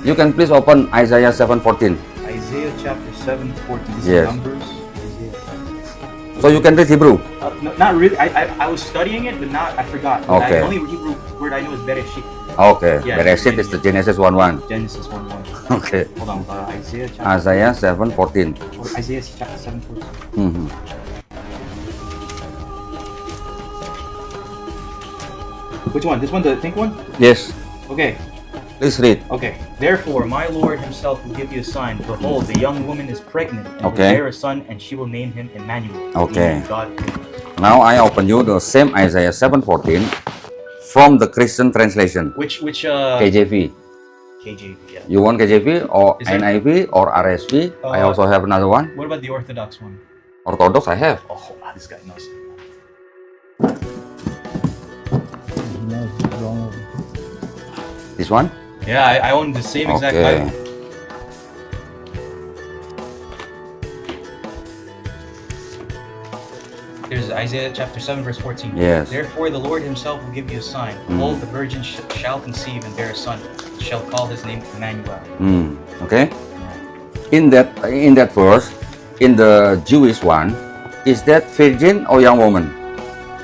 you can please open Isaiah 7:14. Isaiah chapter 7:14. This Yes. is Numbers. Isaiah. So you can read Hebrew. No, not really. I was studying it, but I forgot. Okay. The only Hebrew word I know is Bereshit. Okay. Yeah, Bereshit is the Genesis 1:1. Genesis 1:1. Okay. Hold on. Isaiah chapter. Isaiah 7:14. Isaiah chapter 7:14. Mhm. Which one? This one, the pink one? Yes. Okay. Please read. Okay. Therefore, my Lord Himself will give you a sign. Behold, the young woman is pregnant and Okay. will bear a son, and she will name him Emmanuel. Okay. meaning God. Now I open you the same Isaiah 7:14 from the Christian translation, Which KJV. KJV? Yeah. You want KJV or Is it- NIV or RSV? I Uh, also have another one. What about the Orthodox one? Orthodox I have. Oh, wow, this guy knows. No, it's wrong. This one? Yeah, I own the same exact Okay. Bible. There's Isaiah chapter 7 verse 14. Yes. Therefore the Lord Himself will give you a sign. Behold, the virgin shall conceive and bear a son, shall call his name Emmanuel. Okay. In that verse, in the Jewish one, is that virgin or young woman?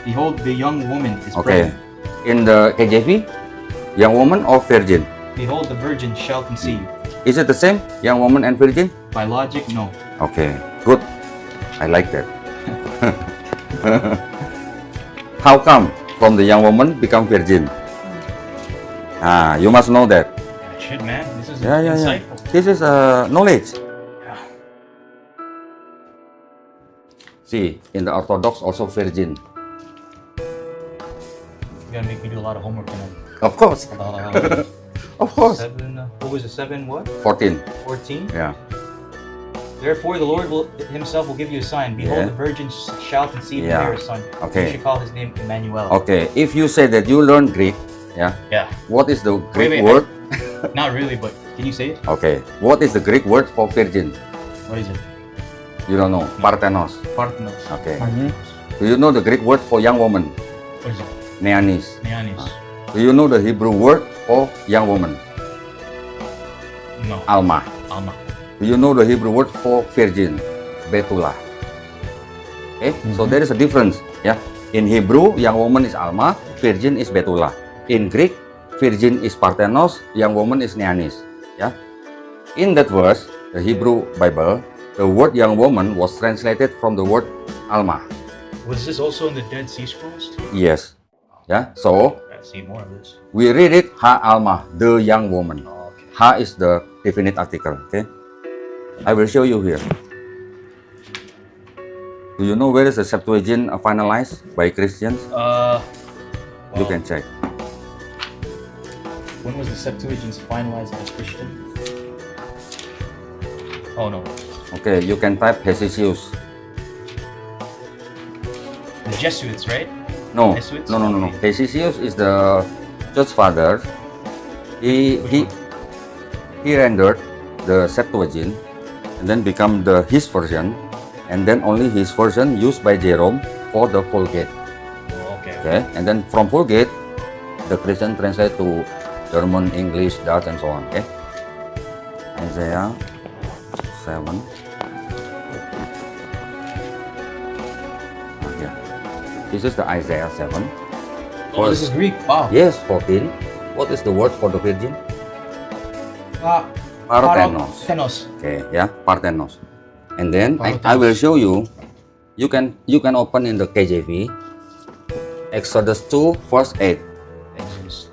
Behold, the young woman is Okay. pregnant. In the KJV, young woman or virgin? Behold, the virgin shall conceive. Is it the same? Young woman and virgin? By logic, no. Okay. Good. I like that. How come from the young woman become virgin? You must know that. Shit, man. This is is Yeah. insightful. This is knowledge. See, in the Orthodox also virgin. You gotta make me do a lot of homework tonight. Of course. Of course. 7, what was it? 7 what? 14. 14? Yeah. Therefore, the Lord Himself will give you a sign. Behold, Yeah. the virgin shall conceive and Yeah. bear a son. Okay. You should call his name Emmanuel. Okay, if you say that you learn Greek, yeah, Yeah. what is the Greek wait, word? Not really, but can you say it? Okay, what is the Greek word for virgin? What is it? You don't know. Parthenos. Parthenos. Okay. Mhm. Do you know the Greek word for young woman? What is it? Neanis. Neanis. Do you know the Hebrew word for young woman? No. Alma. Alma. Do you know the Hebrew word for virgin? Betula. Okay, so there is a difference. Yeah. In Hebrew, young woman is Alma, virgin is Betula. In Greek, virgin is Parthenos, young woman is Neanis. Yeah. In that verse, the Hebrew Bible, the word young woman was translated from the word Alma. Was this also in the Dead Sea Scrolls too? Yes. Yeah. So Gotta see more of this. we read it Ha Alma, the young woman. Oh, okay. Ha is the definite article. Okay. I will show you here. Do you know where is the Septuagint finalized by Christians? You Well, can check. When was the Septuagint finalized as Christian? Oh no. Okay, you can type Hesychius. The Jesuits, right? No, Jesuits? no. Hesychius is the church father. He rendered the Septuagint and then become his version, and then only his version used by Jerome for the Vulgate. Oh, okay. Okay, and then from Vulgate, the Christian translate to German, English, Dutch, and so on. Okay, Isaiah 7. Yeah, this is the Isaiah 7. Oh, this is Greek. Wow. Yes, 14. What is the word for the virgin? Parthenos. Parthenos. Okay, yeah, Parthenos. And then I Parthenos. will show you. You can open in the KJV. Exodus 2, verse 8. Exodus.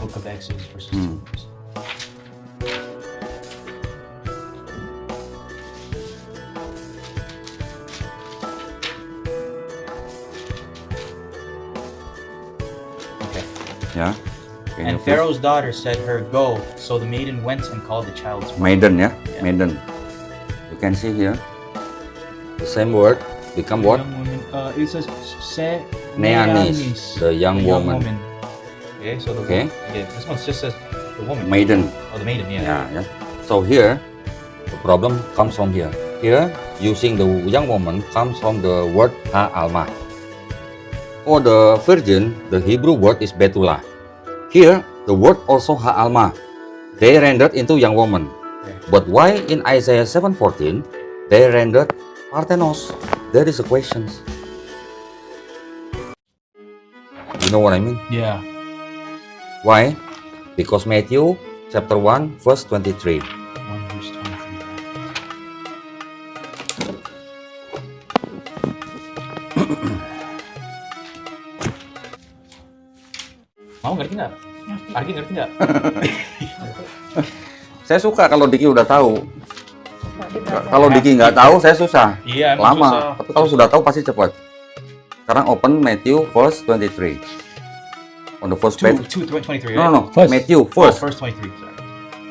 Book of Exodus, verses Hmm. 2. Okay. Yeah. Can And you please- Pharaoh's daughter said her, "Go." So the maiden went and called the child's mother. Maiden, yeah? Yeah. Maiden. You can see here. The same word become what? Young woman. It says Neanis, the young woman. Okay, so the Okay. okay, this one just says the woman. Maiden. Oh, the maiden. Yeah. Yeah. So here, the problem comes from here. Here, using the young woman comes from the word Ha Alma. For the virgin, the Hebrew word is Betula. Here, the word also Ha Alma. They rendered into young woman. Okay. But why in Isaiah 7:14 they rendered Parthenos? There is a question. You know what I mean? Yeah. Why? Because Matthew chapter 1 verse 23. 1 verse 23. Mau ngerti nggak? Argi ngerti nggak? Saya suka kalau Diki udah tahu. Kalau Diki nggak tahu, saya susah. Iya, emang Lama. susah. Tapi kalau sudah tahu pasti cepat. Sekarang open Matthew verse 23. On the first page. 23, No, right? no, no. First. Matthew Oh, first. verse 23, sorry.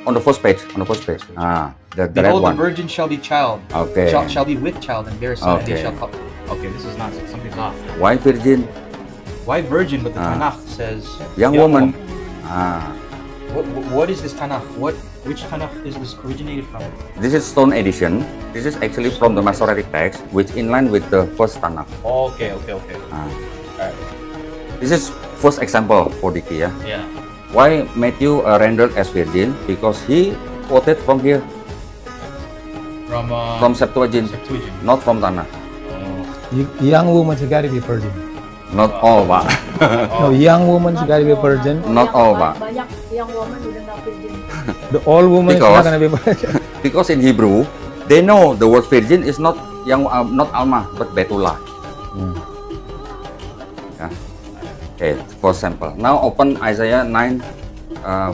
On the first page. On the first page. Ah, the red Behold, the one. virgin shall be child. Okay. Shall be with child and bear a son, and they Okay. shall call. Okay, this is not something's off. Why virgin? Why virgin? But the Ah. Tanakh says Young woman. Ah, What is this Tanakh? Which Tanakh is this originated from? this is Stone edition. This is actually from the Masoretic text, which in line with the first Tanakh. Oh, okay. Ah. Alright. This is first example for Diki, ya. Yeah. Why Matthew rendered as virgin? Because he quoted from here, From Septuagint, Septuagint. not from Tanakh. Oh. Young woman gotta be virgin. Not all, Pak. No, young woman gotta be virgin. Not all, Pak. Banyak yang woman udah nggak virgin. The old woman is Because- not gonna be virgin. Because in Hebrew, they know the word virgin is not not Alma, but Betula. Yeah. Okay, for example. Now open Isaiah 9,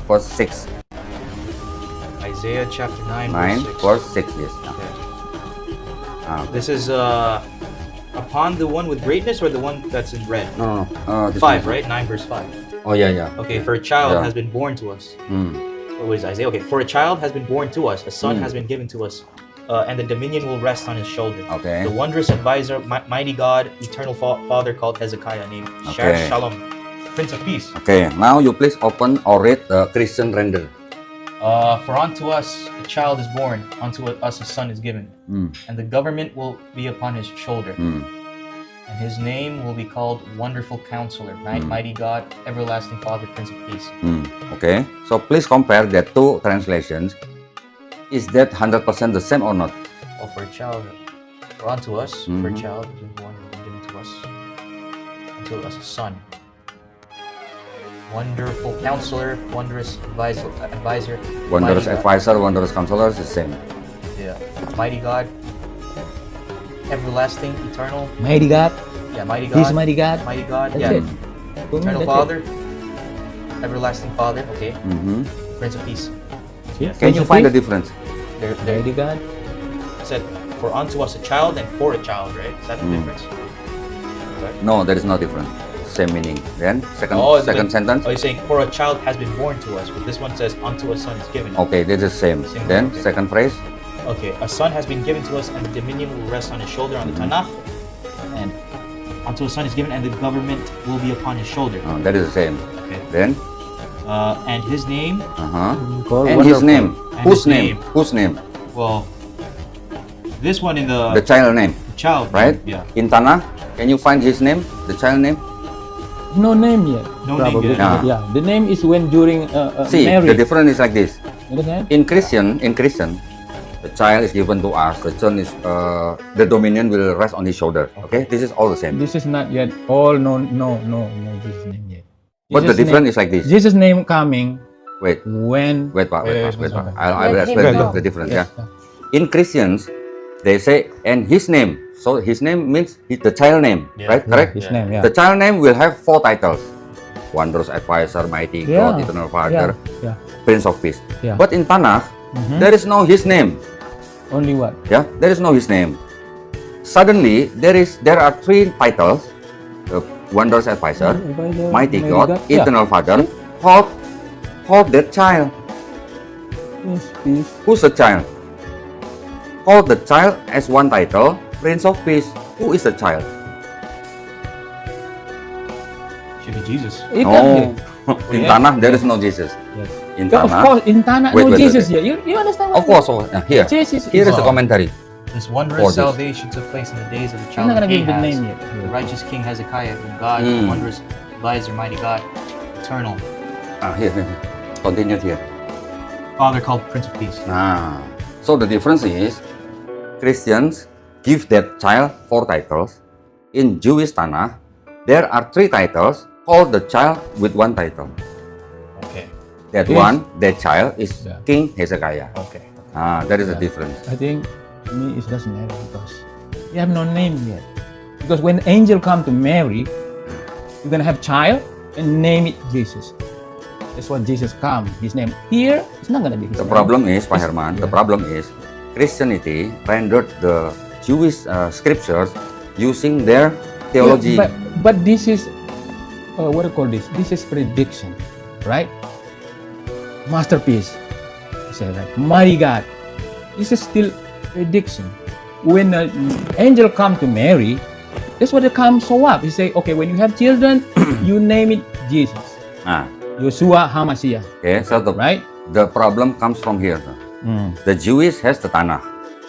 verse 6. Isaiah chapter 9, 9 verse 6. verse 6. Yes. Okay. This This is upon the one with greatness or the one that's in red? no. This 5, one. right? 9 verse 5. Oh yeah. Okay, for a child Yeah. has been born to us. Hmm. What is Isaiah? Okay, for a child has been born to us, a son Hmm. has been given to us, and the dominion will rest on his shoulder. Okay. The wondrous advisor, mighty God, eternal Father called Hezekiah, named Okay. Shalom, Prince of Peace. Okay. Now you please open or read the Christian render. For unto us a child is born, unto us a son is given, Hmm. and the government will be upon his shoulder. Hmm. And his name will be called Wonderful Counselor, Mighty God, Everlasting Father, Prince of Peace. Hmm. Okay. So please compare the two translations. Is that 100% the same or not? Well, for a child, for unto us, for a Mhm. child is born and given to us, unto us a son. Wonderful Counselor, Wondrous Advisor, Wondrous Mighty God. advisor, wondrous counselor is the same. Yeah, Mighty God, Everlasting, Eternal, Mighty God. yeah, Mighty God, He's mighty God. Mighty God, That's yeah, it. For me, Eternal that's Father, Everlasting Father, okay, Mhm. Prince of Peace. it. Can you find the difference? They're Mighty God. said, for unto us a child and for a child, right? Is that the Mm. difference? No, there is no difference. Same meaning. Then second Oh, second sentence. Oh, you're saying, for a child has been born to us, but this one says, unto a son is given. Okay, this is same. Same, Then okay. second phrase. Okay, a son has been given to us, and the dominion will rest on his shoulder on the Tanakh, and unto a son is given, and the government will be upon his shoulder. That is the same. Okay. Then And his name, Called and his wonderful. name. And Whose his name? name. Whose name? well, this one in The the child name, child, right? Yeah. In Tanakh, can you find his name? The child name? No name yet. No name probably. yet. Yeah. The name is when during See, marriage. the difference is like this. Understand? In Christian, the child is given to us. The son is the dominion will rest on his shoulder. Okay, this is all the same. This is not yet all no Jesus name yet. But the Jesus difference name, is like this. Jesus name coming Wait, when Pak. Wait, Pak. wait. I'll Let him explain know. the difference. Yes. Yeah. In Christians, they say and his name. So his name means the child name, Yeah. right? Correct. His name, yeah. The child name will have 4 titles: Wondrous Advisor, Mighty Yeah. God, Eternal Father, Yeah. Prince of Peace. Yeah. But in Tanakh, Mhm. there is no his name. Only what? Yeah, there is no his name. Suddenly, there are 3 titles: Wondrous Advisor, Mighty God, Yeah. Eternal Father. Hold that child. Peace. Who's the child? Hold the child as one title, Prince of Peace. Who is the child? Should be Jesus. No. In Yeah. Tanakh, there is no Jesus. Yes. In Yeah, of Tanakh, course, in Tanakh, Wait, no wait, Jesus wait. here. You understand? of course. Here Jesus is the Oh. commentary. This For wondrous this. salvation took place in the days of the I'm child not of gonna give the Ahaz, name yet. the righteous king Hezekiah, whom God, Mm. the wondrous advisor, mighty God, eternal Here. Continue here. Father called Prince of Peace. Nah. So the difference is, Christians give that child 4 titles. In Jewish Tanakh, there are 3 titles. Hold the child with 1 title. Okay. That Yes. one, that child is Yeah. King Hezekiah. Okay. That is the difference. I think to me it doesn't matter because you have no name yet. Because when angel come to Mary, you're gonna have child and name it Jesus. That's what Jesus come. His name here it's not gonna be his The name. problem is, Pak Herman, the Yeah. problem is Christianity rendered the Jewish scriptures using their theology. Yeah, but this is what do you call this? This is prediction, right? Masterpiece. You say right? Mighty God. This is still prediction. When an angel come to Mary, that's what it comes so up. He say, okay, when you have children, you name it Jesus. Ah, Yeshua HaMashiach, okay, so right? the problem comes from here. Sir. Mm. The Jewish has the Tanakh,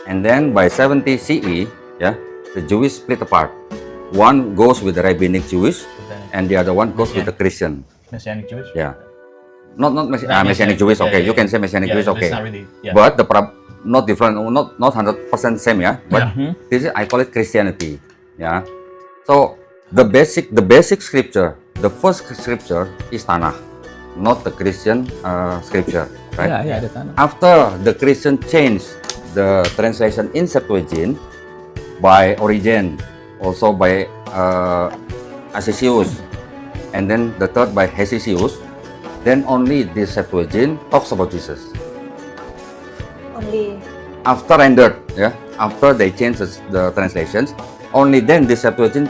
and then by 70 CE, yeah, the Jewish split apart. One goes with the rabbinic Jewish, and the other one goes with the Christian. Messianic Jewish? Yeah, not Messianic, Messianic Jewish. Okay, yeah, you can say Messianic Jewish. It's Okay, not really, yeah. but not different, not 100% same. Yeah, but Mhm. this is I call it Christianity. Yeah, so the basic scripture, the first scripture is Tanakh, not the Christian scripture, right? Yeah, the Tanakh. After the Christian changed the translation in Septuagint by Origen, also by Acesius, and then the third by Hesychius, then only this Septuagint talks about Jesus. Only. After rendered, ya, after they change the translations, only then the Septuagint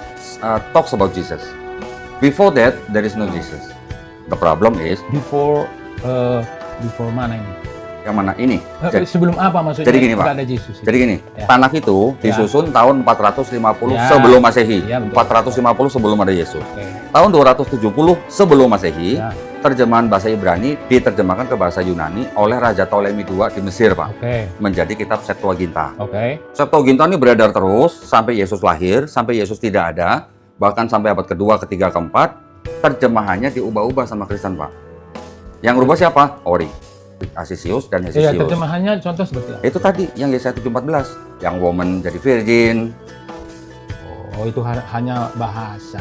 talks about Jesus. Before that, there is no Jesus. The problem is Before mana ini? yang mana ini? Sebelum apa maksudnya? Jadi gini, Pak. Ada Yesus. Jadi gini, Ya. Tanakh itu Ya. disusun tahun 450 Ya. sebelum Masehi. Ya, betul. 450 sebelum ada Yesus. Oke. Tahun 270 sebelum Masehi, Ya. terjemahan bahasa Ibrani diterjemahkan ke bahasa Yunani oleh Raja Ptolemy II di Mesir, Pak. Oke. Menjadi kitab Septuaginta. Oke. Septuaginta ini beredar terus sampai Yesus lahir, sampai Yesus tidak ada, bahkan sampai abad kedua, ketiga, keempat, terjemahannya diubah-ubah sama Kristen, Pak. Yang rubah siapa? Ori, Asisius, dan Iya, Hesisius. terjemahannya contoh seperti apa? Itu tadi yang Yesaya 7:14, yang woman jadi virgin. Oh, itu hanya bahasa.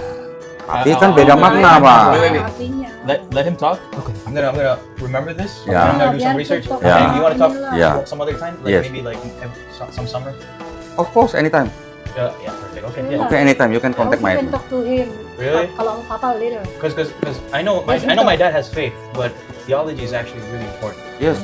Tapi kan beda makna, Pak. Artinya. Let him talk. Oke. I'm gonna remember this. Yeah. I'm gonna do Biar some research. tutup. Yeah. And you want to talk Yeah. some other time? Like Yes. maybe like some summer. Of course, anytime. Yeah, perfect. Okay, yeah. Okay, anytime you can contact You my. can talk to him. Really? Kalau papa later. Because I know my dad has faith, but theology is actually really important. Yes,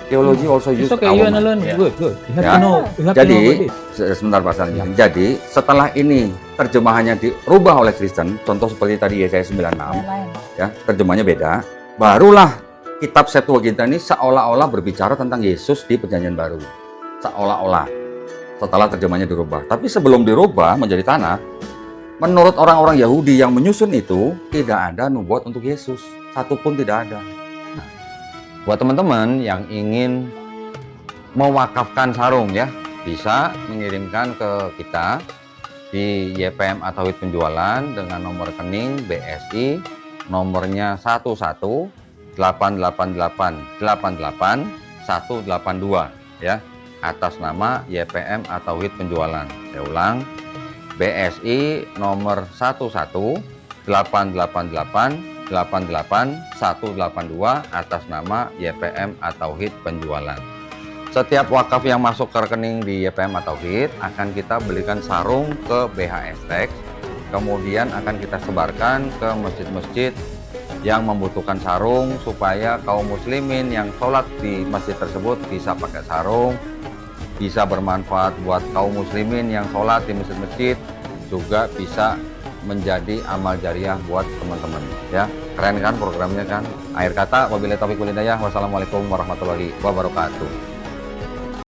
theology also use It's okay, our you wanna mind. learn. Yeah. Good. You have Ya. to know. You have to know Jadi, about this. sebentar Pak Sarjito. Ya. Jadi, setelah ini terjemahannya dirubah oleh Kristen, contoh seperti tadi Yesaya 96, Lain-lain. ya, terjemahannya beda, barulah kitab Septuaginta ini seolah-olah berbicara tentang Yesus di Perjanjian Baru. Seolah-olah. Setelah terjemahannya dirubah. Tapi sebelum dirubah menjadi Tanakh, menurut orang-orang Yahudi yang menyusun itu, tidak ada nubuat untuk Yesus. Satu pun tidak ada. Nah, buat teman-teman yang ingin mewakafkan sarung ya, bisa mengirimkan ke kita di YPM atau Tauhid Penjualan dengan nomor rekening BSI nomornya 11888888 ya, atas nama YPM atau Tauhid Penjualan. Saya ulang, BSI nomor 11888888 atas nama YPM atau Tauhid Penjualan. Setiap wakaf yang masuk ke rekening di YPM atau Tauhid akan kita belikan sarung ke BHS Tex, kemudian akan kita sebarkan ke masjid-masjid yang membutuhkan sarung supaya kaum muslimin yang sholat di masjid tersebut bisa pakai sarung, bisa bermanfaat buat kaum muslimin yang sholat di masjid-masjid, juga bisa menjadi amal jariah buat teman-teman ya. Keren kan programnya kan? Akhir kata, wabillahi taufiq wal hidayah. Wassalamualaikum warahmatullahi wabarakatuh.